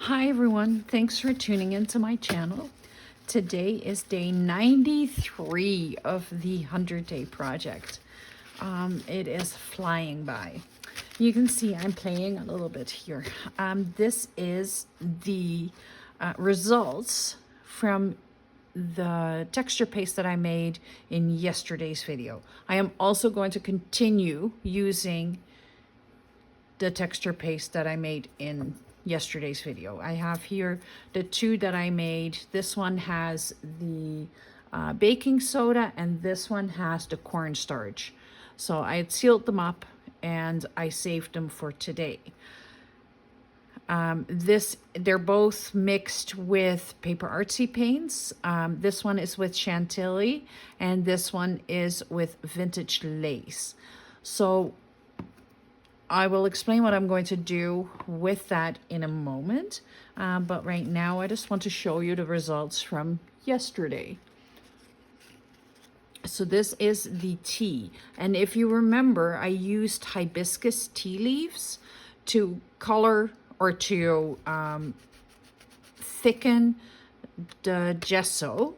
Hi everyone, thanks for tuning into my channel. Today is day 93 of the 100-day project. It is flying by. You can see I'm playing a little bit here. This is the results from the texture paste that I made in yesterday's video. I am also going to continue using the texture paste that I made in yesterday's video. I have here the two that I made. This one has the baking soda and this one has the cornstarch. So I had sealed them up and I saved them for today. They're both mixed with paper artsy paints. This one is with Chantilly and this one is with vintage lace. So I will explain what I'm going to do with that in a moment. But right now I just want to show you the results from yesterday. So this is the tea. And if you remember, I used hibiscus tea leaves to color or to thicken the gesso.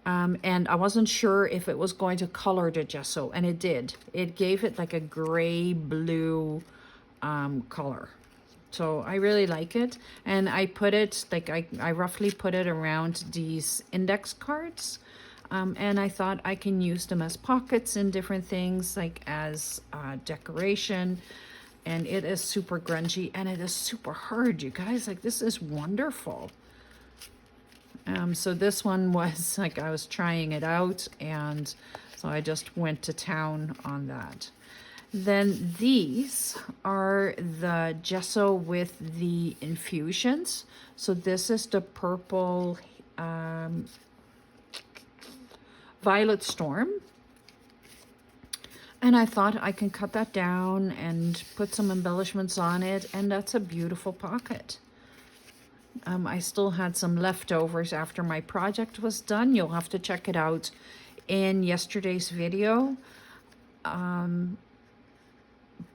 And I wasn't sure if it was going to color the gesso, and it did. It gave it like a gray blue color. So I really like it. And I put it, like I roughly put it around these index cards. And I thought I can use them as pockets and different things, like as decoration. And it is super grungy and it is super hard, you guys. Like, this is wonderful. So this one was like, I was trying it out, and so I just went to town on that. Then these are the gesso with the infusions. So this is the purple Violet Storm. And I thought I can cut that down and put some embellishments on it, and that's a beautiful pocket. I still had some leftovers after my project was done. You'll have to check it out in yesterday's video.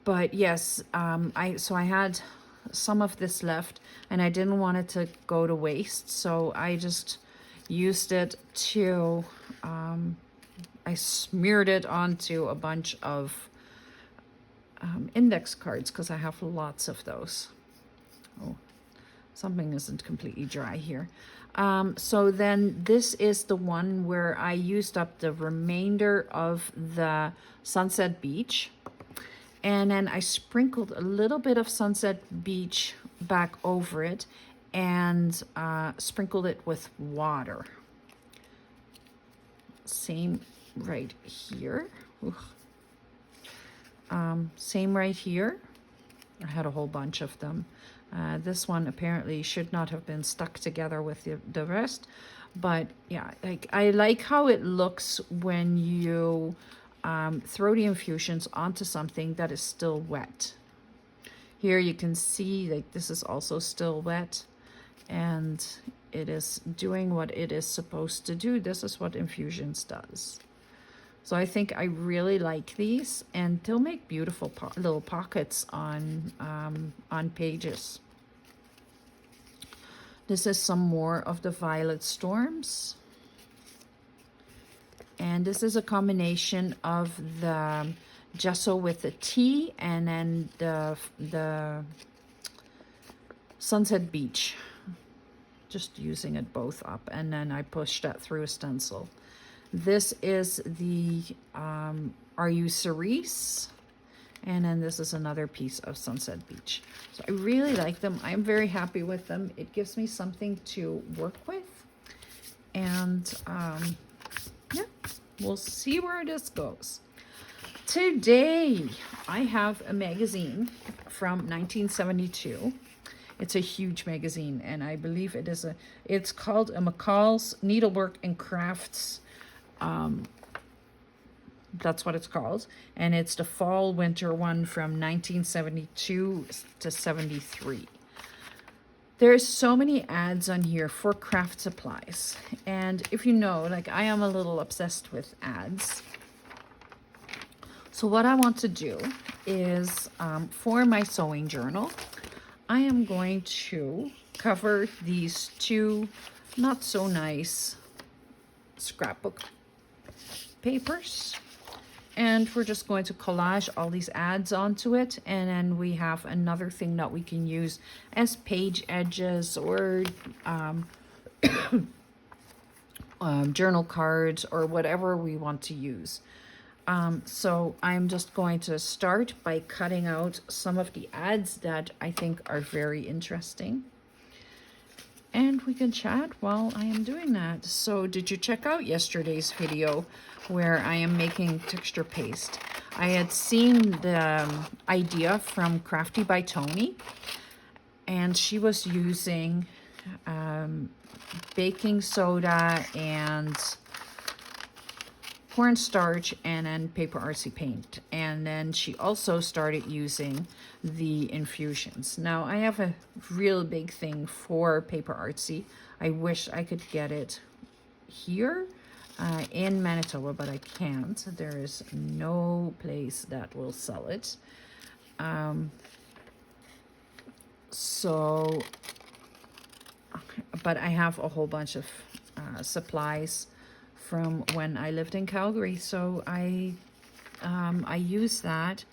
But yes, I had some of this left and I didn't want it to go to waste. So I just used it to, I smeared it onto a bunch of index cards because I have lots of those. Oh. Something isn't completely dry here. So then this is the one where I used up the remainder of the Sunset Beach. And then I sprinkled a little bit of Sunset Beach back over it and sprinkled it with water. Same right here. Same right here. I had a whole bunch of them. This one apparently should not have been stuck together with the rest, but yeah, like I like how it looks when you throw the infusions onto something that is still wet. Here you can see like this is also still wet, and it is doing what it is supposed to do. This is what infusions does. So I think I really like these, and they'll make beautiful little pockets on pages. This is some more of the Violet Storms. And this is a combination of the gesso with the tea and then the Sunset Beach. Just using it both up, and then I pushed that through a stencil. This is the Are You Cerise? And then this is another piece of Sunset Beach. So I really like them. I'm very happy with them. It gives me something to work with. And yeah, we'll see where this goes. Today, I have a magazine from 1972. It's a huge magazine, and I believe it's called a McCall's Needlework and Crafts. That's what it's called, and it's the fall winter one from 1972 to 73. There's so many ads on here for craft supplies, and if you know, like, I am a little obsessed with ads. So what I want to do is for my sewing journal, I am going to cover these two not so nice scrapbook papers, and we're just going to collage all these ads onto it, and then we have another thing that we can use as page edges or journal cards or whatever we want to use. So I'm just going to start by cutting out some of the ads that I think are very interesting. And we can chat while I am doing that. So did you check out yesterday's video where I am making texture paste? I had seen the idea from Crafty by Tony, and she was using baking soda and cornstarch and then paper artsy paint, and then she also started using the infusions. Now I have a real big thing for paper artsy. I wish I could get it here in Manitoba, but I can't. There is no place that will sell it. But I have a whole bunch of supplies from when I lived in Calgary, so I use that,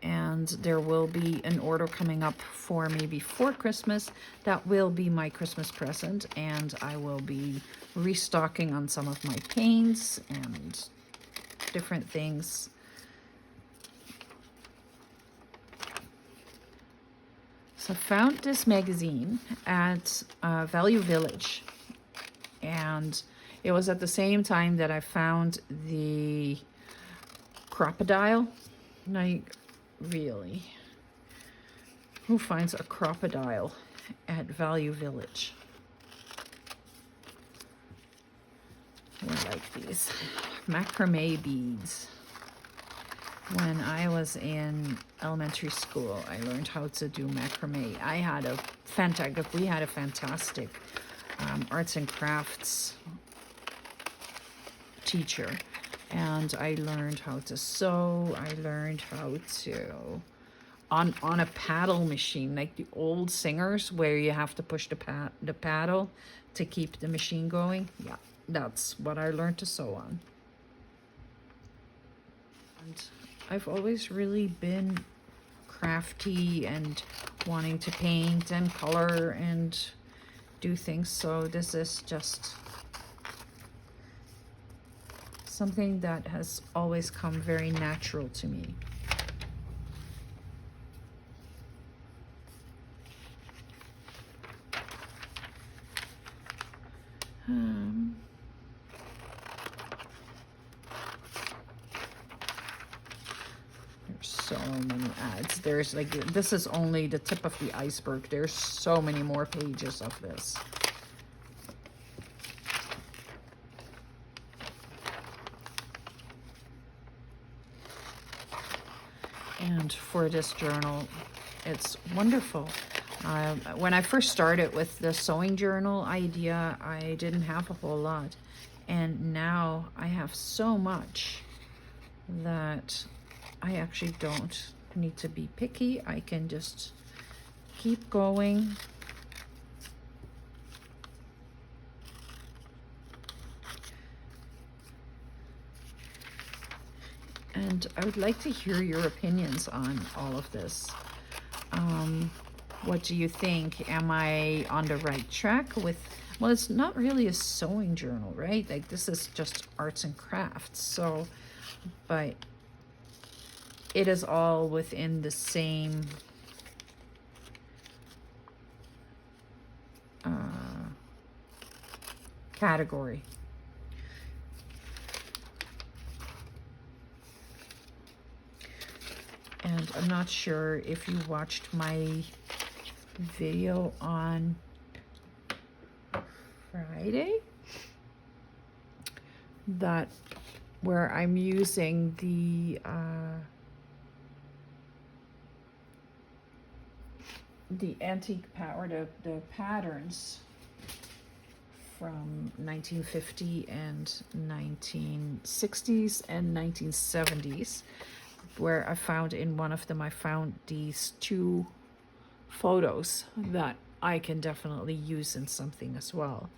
and there will be an order coming up for me before Christmas. That will be my Christmas present, and I will be restocking on some of my paints and different things. So I found this magazine at Value Village, and it was at the same time that I found the crocodile. Like, really? Who finds a crocodile at Value Village? I like these macrame beads. When I was in elementary school, I learned how to do macrame. We had a fantastic arts and crafts teacher, and I learned how to sew. I learned how to on a paddle machine, like the old singers where you have to push the paddle to keep the machine going. Yeah, that's what I learned to sew on. And I've always really been crafty and wanting to paint and color and do things, so this is just something that has always come very natural to me. There's so many ads. There's like, this is only the tip of the iceberg. There's so many more pages of this. And for this journal, it's wonderful. When I first started with the sewing journal idea, I didn't have a whole lot. And now I have so much that I actually don't need to be picky. I can just keep going. And I would like to hear your opinions on all of this. What do you think? Am I on the right track with, well, it's not really a sewing journal, right? Like, this is just arts and crafts. So, but it is all within the same category. And I'm not sure if you watched my video on Friday, that where I'm using the antique power, the patterns from 1950 and 1960s and 1970s, where I found in one of them, I found these two photos that I can definitely use in something as well.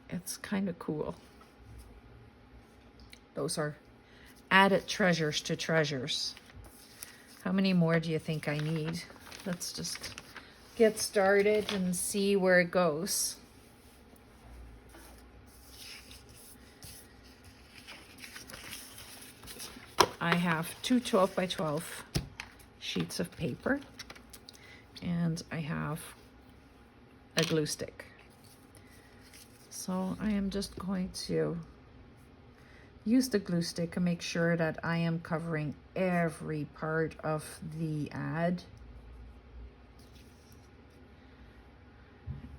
It's kind of cool. Those are added treasures to treasures. How many more do you think I need? Let's just get started and see where it goes. I have two 12 by 12 sheets of paper, and I have a glue stick. So I am just going to use the glue stick and make sure that I am covering every part of the ad.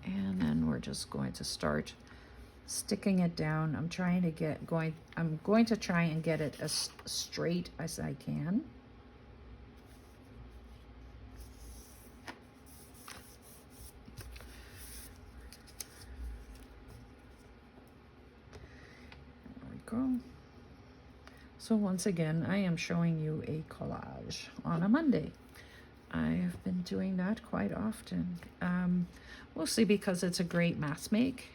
And then we're just going to start sticking it down. I'm going to try and get it as straight as I can. There we go. So once again, I am showing you a collage on a Monday. I've been doing that quite often, mostly because it's a great mass make.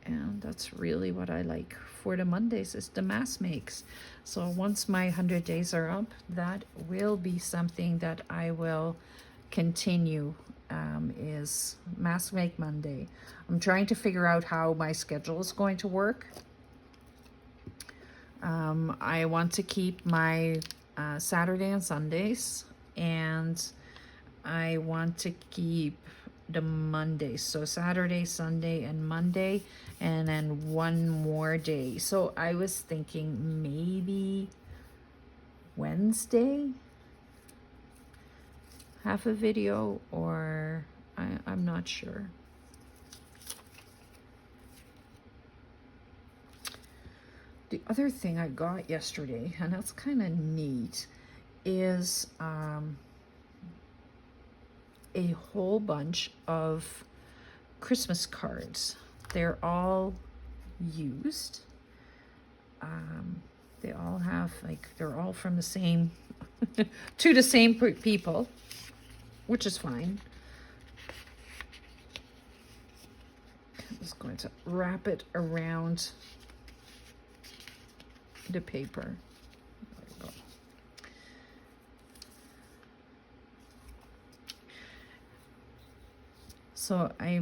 And that's really what I like for the Mondays, is the mass makes. So once my 100 days are up, that will be something that I will continue, is Mass Make Monday. I'm trying to figure out how my schedule is going to work. I want to keep my Saturday and Sundays, and I want to keep the Mondays. So Saturday, Sunday, and Monday, and then one more day. So I was thinking maybe Wednesday, have a video, or I'm not sure. The other thing I got yesterday, and that's kind of neat, is a whole bunch of Christmas cards. They're all used. They all have, like, they're all from the same, to the same people, which is fine. I'm just going to wrap it around the paper. There we go. So I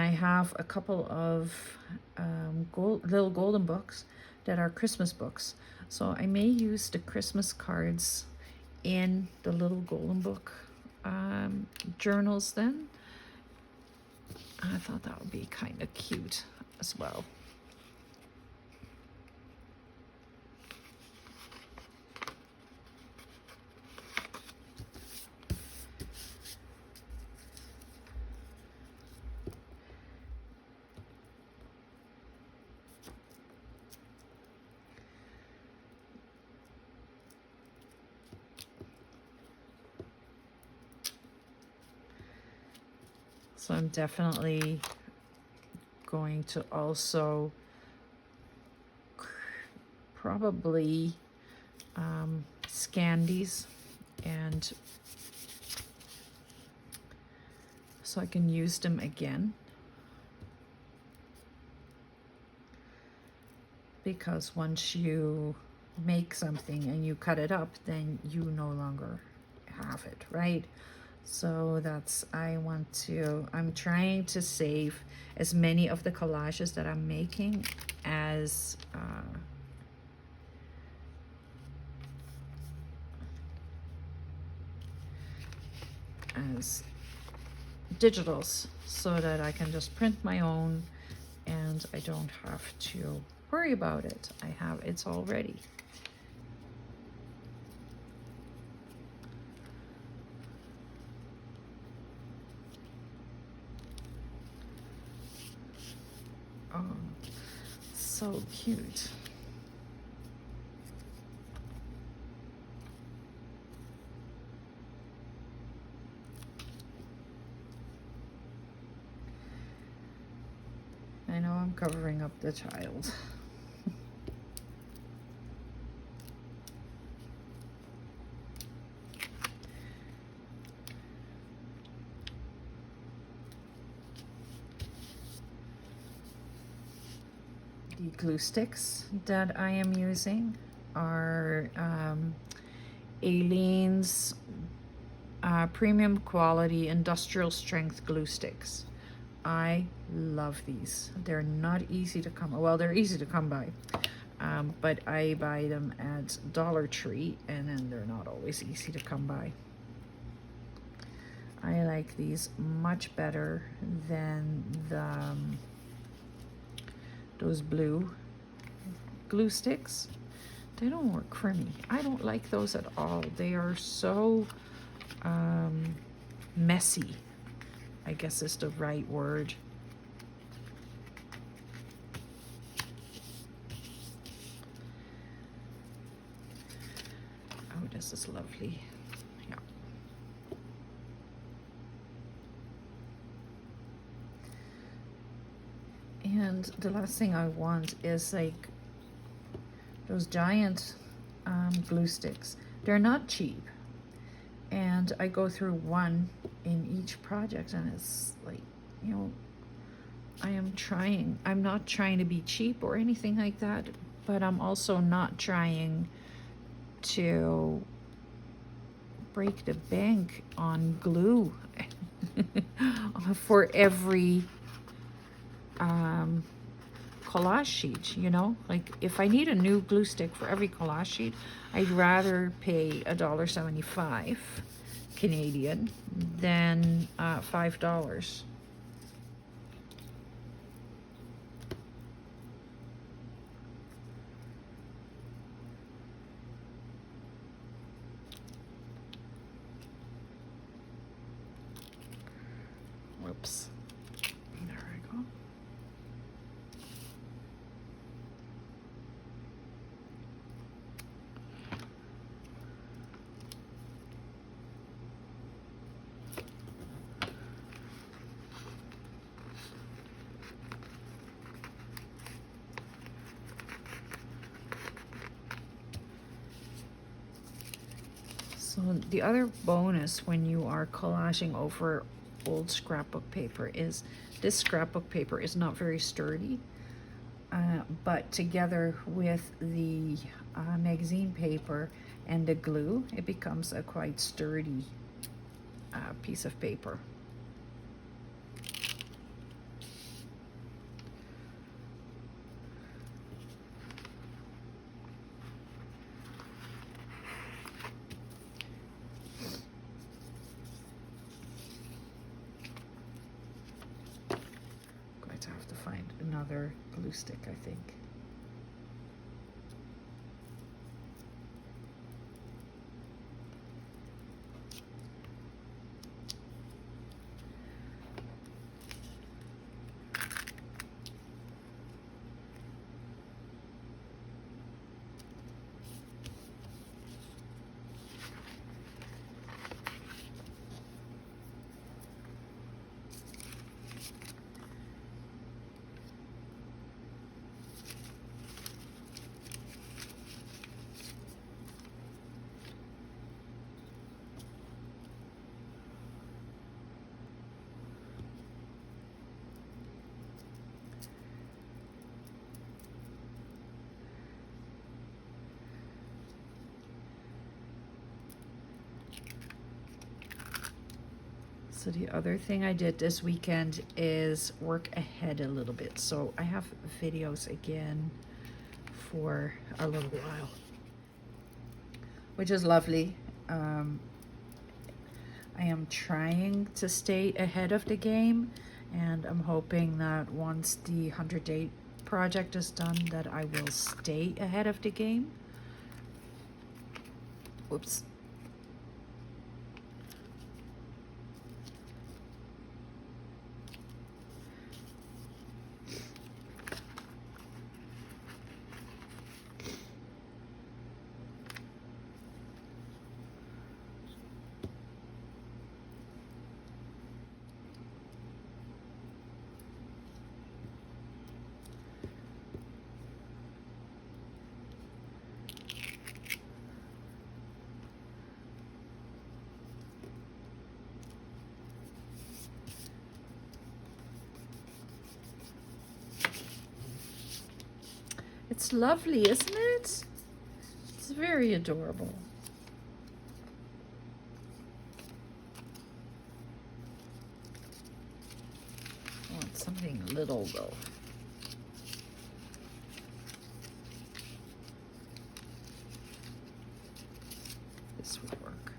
have a couple of little golden books that are Christmas books. So I may use the Christmas cards in the little golden book journals then. I thought that would be kind of cute as well. So I'm definitely going to also probably scan these, and so I can use them again, because once you make something and you cut it up, then you no longer have it, right? So that's, I'm trying to save as many of the collages that I'm making as digitals, so that I can just print my own and I don't have to worry about it. It's all ready. Oh, so cute. I know I'm covering up the child. The glue sticks that I am using are Annelies premium quality industrial strength glue sticks. I love these. They're not easy to come, well, they're easy to come by, but I buy them at Dollar Tree, and then they're not always easy to come by. I like these much better than the those blue glue sticks. They don't work for me. I don't like those at all. They are so messy, I guess is the right word. Oh, this is lovely. Yeah. And the last thing I want is like those giant glue sticks. They're not cheap. And I go through one in each project, and it's like, you know, I'm not trying to be cheap or anything like that, but I'm also not trying to break the bank on glue for every collage sheet, you know? Like, if I need a new glue stick for every collage sheet, I'd rather pay $1.75 Canadian than $5. Whoops. There I go. So the other bonus when you are collaging over old scrapbook paper is this scrapbook paper is not very sturdy, but together with the magazine paper and the glue, it becomes a quite sturdy piece of paper. I have to find another glue stick, I think. So the other thing I did this weekend is work ahead a little bit. So I have videos again for a little while, which is lovely. I am trying to stay ahead of the game, and I'm hoping that once the 100-day project is done that I will stay ahead of the game. Whoops. It's lovely, isn't it? It's very adorable. I want something little though. This would work.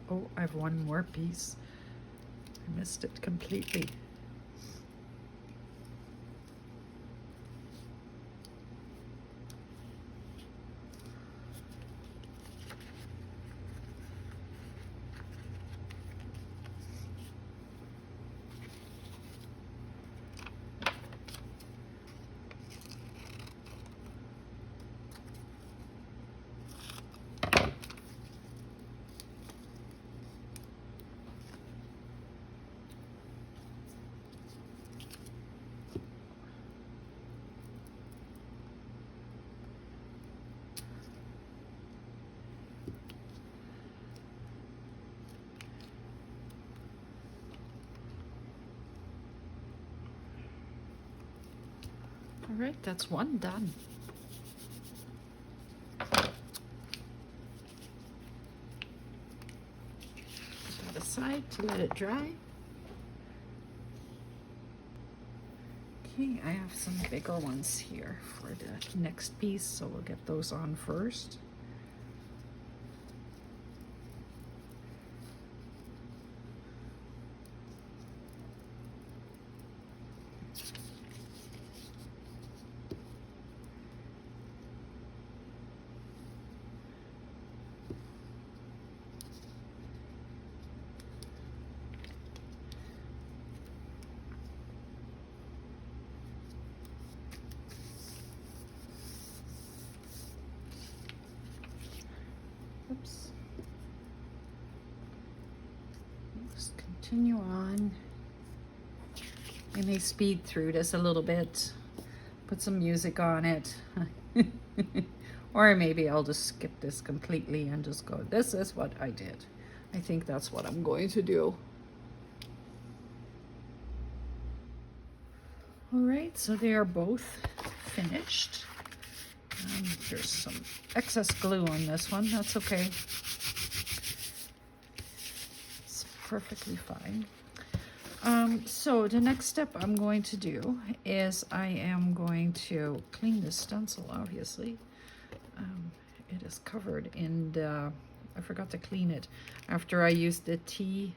Oh, I have one more piece. I missed it completely. All right, that's one done. Put that aside to let it dry. Okay, I have some bigger ones here for the next piece, so we'll get those on first. Oops. Just continue on. I may speed through this a little bit, put some music on it. Or maybe I'll just skip this completely and just go, this is what I did. I think that's what I'm going to do. All right, so they are both finished. There's some excess glue on this one. That's okay. It's perfectly fine. So the next step I'm going to do is I am going to clean this stencil, obviously. It is covered in the, I forgot to clean it after I used the tea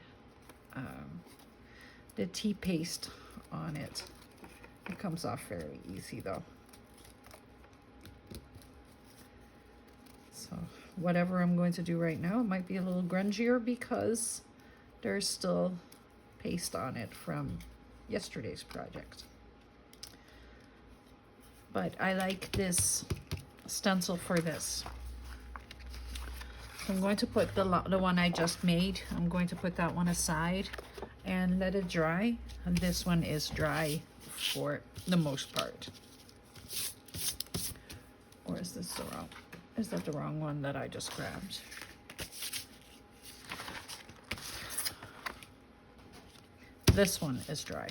paste on it. It comes off fairly easy though. So whatever I'm going to do right now, it might be a little grungier because there's still paste on it from yesterday's project. But I like this stencil for this. So I'm going to put the one I just made, I'm going to put that one aside and let it dry. And this one is dry for the most part. Or is this the wrong? Is that the wrong one that I just grabbed? This one is dry.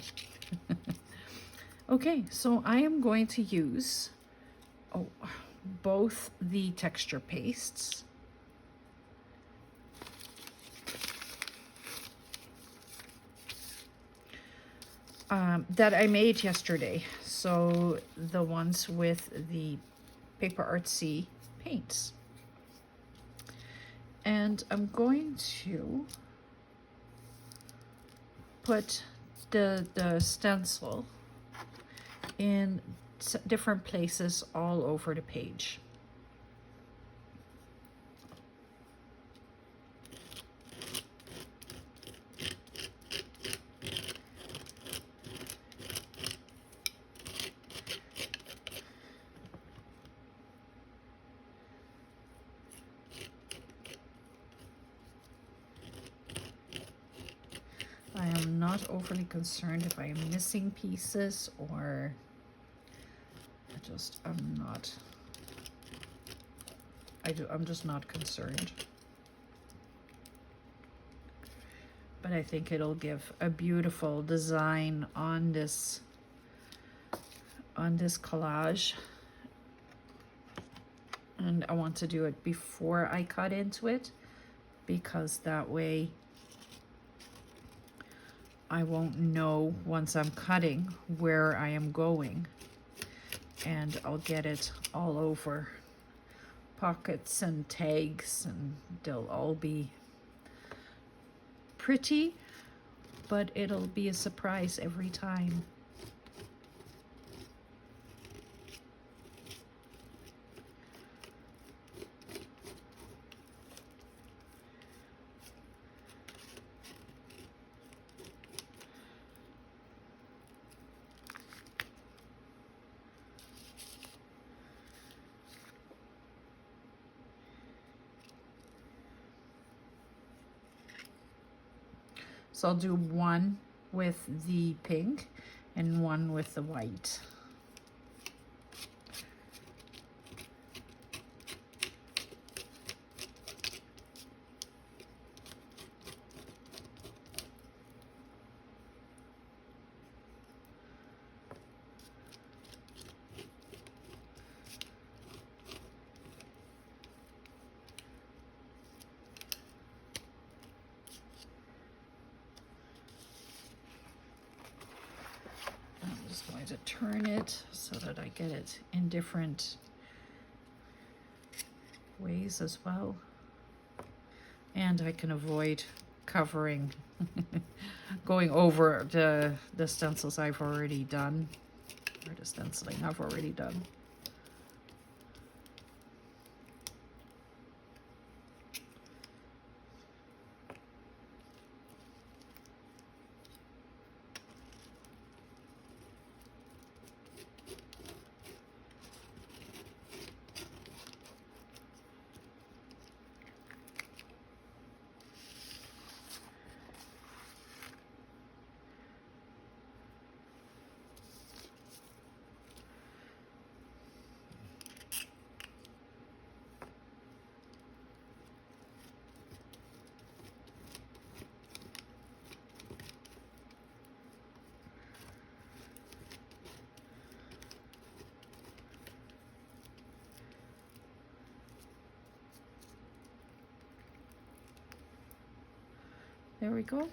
Okay, so I am going to use both the texture pastes that I made yesterday. So the ones with the Paper Artsy paints. And I'm going to put the stencil in different places all over the page. I am not overly concerned if I am missing pieces, or I I'm just not concerned. But I think it'll give a beautiful design on this collage. And I want to do it before I cut into it, because that way I won't know once I'm cutting where I am going, and I'll get it all over pockets and tags, and they'll all be pretty, but it'll be a surprise every time. So I'll do one with the pink and one with the white. Going to turn it so that I get it in different ways as well, and I can avoid covering going over the stencils I've already done, or the stenciling I've already done. There we go.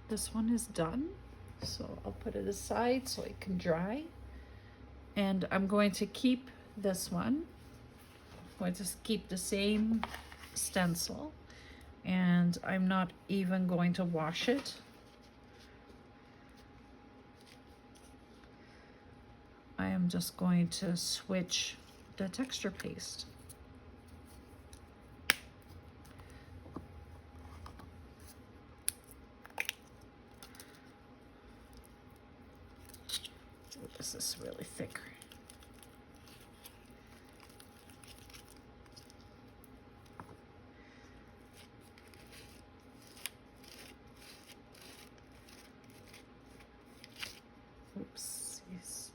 This one is done, so I'll put it aside so it can dry. And I'm going to keep this one. I'm going to keep the same stencil, and I'm not even going to wash it. I am just going to switch the texture paste. This is really thick. Oopsies.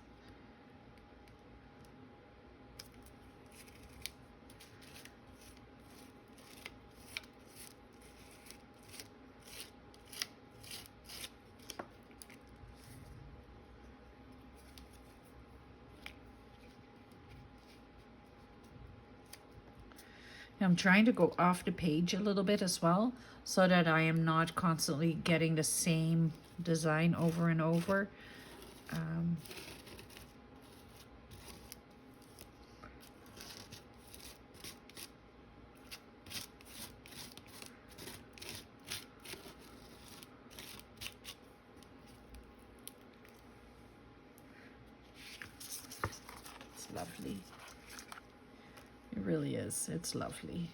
I'm trying to go off the page a little bit as well, so that I am not constantly getting the same design over and over. It's lovely. It really is. It's lovely.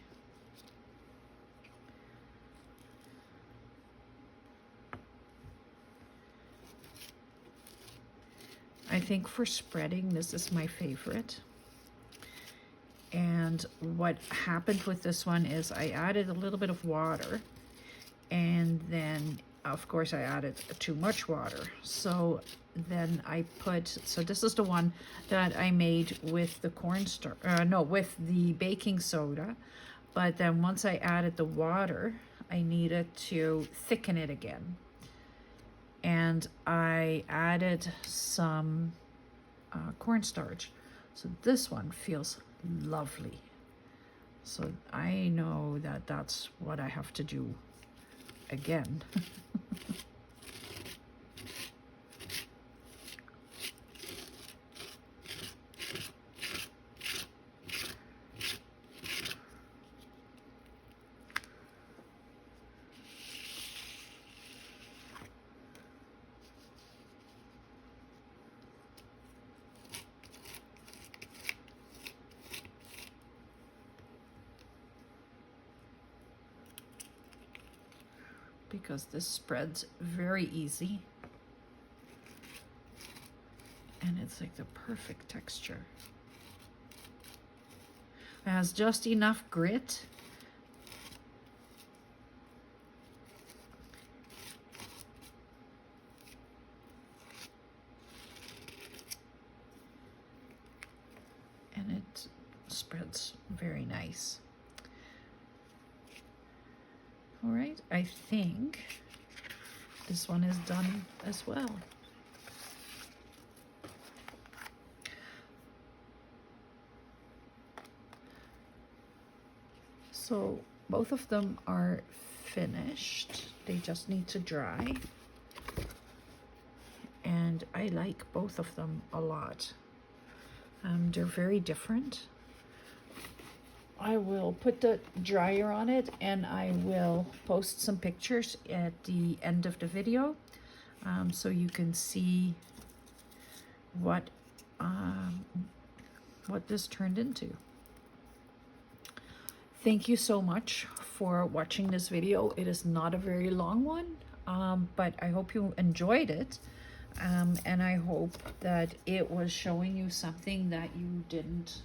I think for spreading, this is my favorite. And what happened with this one is I added a little bit of water, and then of course, I added too much water. So then I put, so this is the one that I made with the cornstarch, no, with the baking soda. But then once I added the water, I needed to thicken it again. And I added some cornstarch. So this one feels lovely. So I know that that's what I have to do again. Because this spreads very easy. And it's like the perfect texture. It has just enough grit. And it spreads very nice. All right, I think this one is done as well. So both of them are finished. They just need to dry. And I like both of them a lot. They're very different. I will put the dryer on it and I will post some pictures at the end of the video so you can see what this turned into. Thank you so much for watching this video. It is not a very long one, but I hope you enjoyed it. And I hope that it was showing you something that you didn't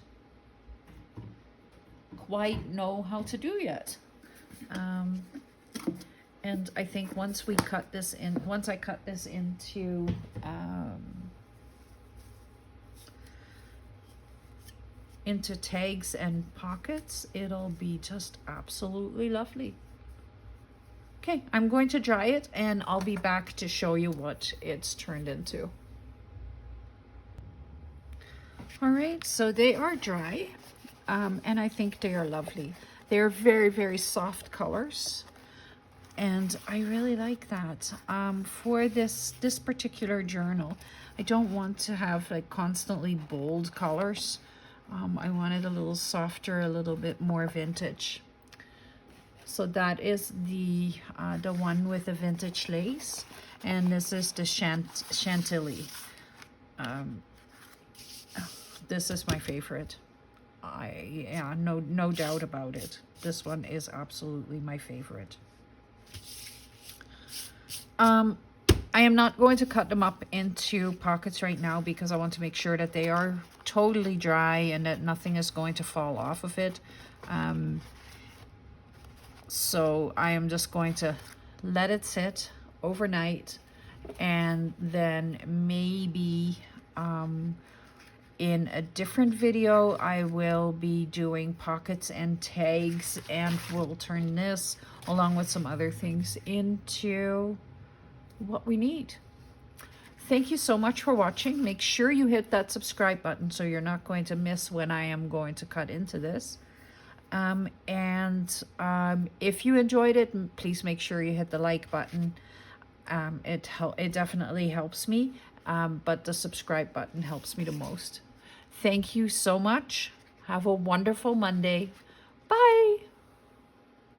quite know how to do yet. And I think once I cut this into tags and pockets, it'll be just absolutely lovely. Okay, I'm going to dry it and I'll be back to show you what it's turned into. All right, so they are dry. And I think they are lovely. They're very, very soft colors. And I really like that. For this particular journal, I don't want to have like constantly bold colors. I want it a little softer, a little bit more vintage. So that is the one with the vintage lace. And this is the Chantilly. This is my favorite. Yeah, no doubt about it. This one is absolutely my favorite. I am not going to cut them up into pockets right now because I want to make sure that they are totally dry and that nothing is going to fall off of it. So I am just going to let it sit overnight, and then maybe in a different video, I will be doing pockets and tags, and we'll turn this, along with some other things, into what we need. Thank you so much for watching. Make sure you hit that subscribe button so you're not going to miss when I am going to cut into this. If you enjoyed it, please make sure you hit the like button. It definitely helps me, but the subscribe button helps me the most. Thank you so much. Have a wonderful Monday. Bye.